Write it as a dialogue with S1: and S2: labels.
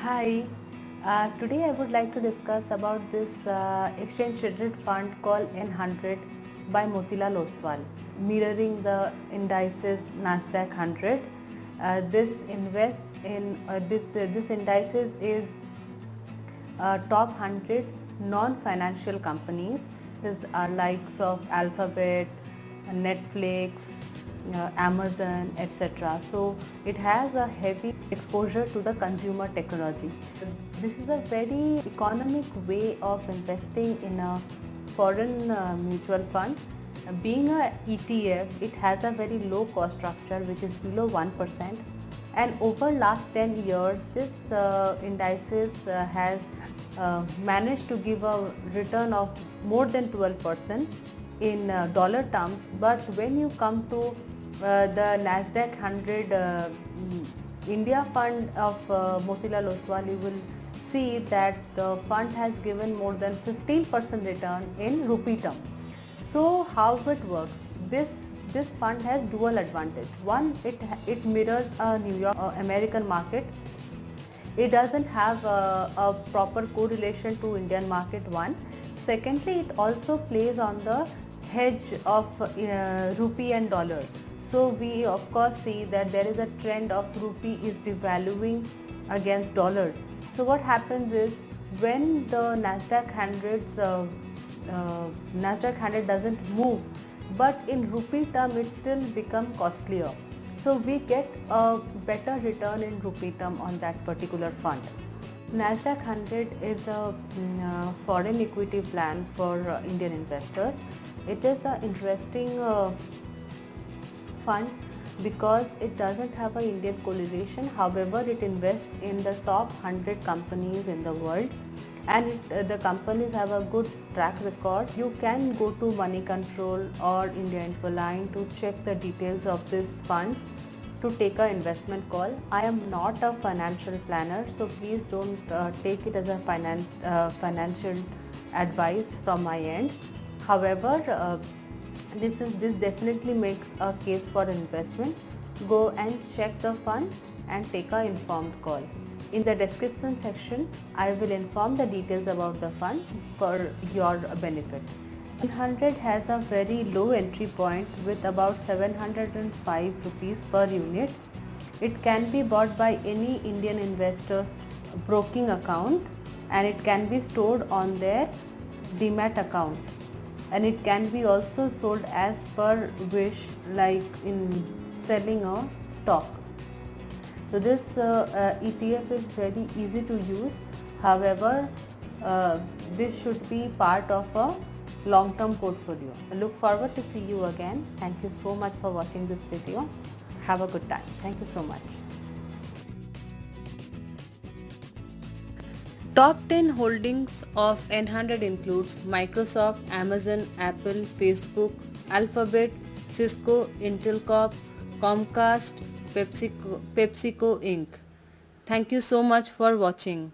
S1: Hi, today I would like to discuss about this exchange traded fund called N100 by Motilal Oswal, mirroring the indices Nasdaq 100. This invests in this indices is top 100 non-financial companies. These are likes of Alphabet, Netflix, Amazon, etc. So it has a heavy exposure to the consumer technology. This is a very economic way of investing in a foreign mutual fund. Being a ETF, it has a very low cost structure which is below 1%, and over last 10 years this indices has managed to give a return of more than 12% in dollar terms. But when you come to the Nasdaq 100 India fund of Motilal Oswal, you will see that the fund has given more than 15% return in rupee term. So how it works? This fund has dual advantage. One, it mirrors a New York American market. It doesn't have a proper correlation to Indian market. One. Secondly, it also plays on the hedge of rupee and dollar. So we of course see that there is a trend of rupee is devaluing against dollar. So what happens is when the Nasdaq 100 doesn't move, but in rupee term it still become costlier. So we get a better return in rupee term on that particular fund. Nasdaq 100 is a foreign equity plan for Indian investors. It is an interesting fund because it doesn't have an Indian correlation. However, it invests in the top 100 companies in the world, and the companies have a good track record. You can go to Money Control or India Infoline to check the details of these funds to take an investment call. I am not a financial planner, so please don't take it as a financial advice from my end. However, this definitely makes a case for investment. Go and check the fund and take an informed call. In the description section, I will inform the details about the fund for your benefit. 100 has a very low entry point with about 705 rupees per unit. It can be bought by any Indian investor's broking account, and it can be stored on their demat account, and it can be also sold as per wish, like in selling a stock. So this ETF is very easy to use. However, this should be part of a long-term portfolio. I look forward to see you again. Thank you so much for watching this video. Have a good time. Thank you so much. Top 10 holdings of N100 includes Microsoft, Amazon, Apple, Facebook, Alphabet, Cisco, Intel Corp, Comcast, PepsiCo Inc. Thank you so much for watching.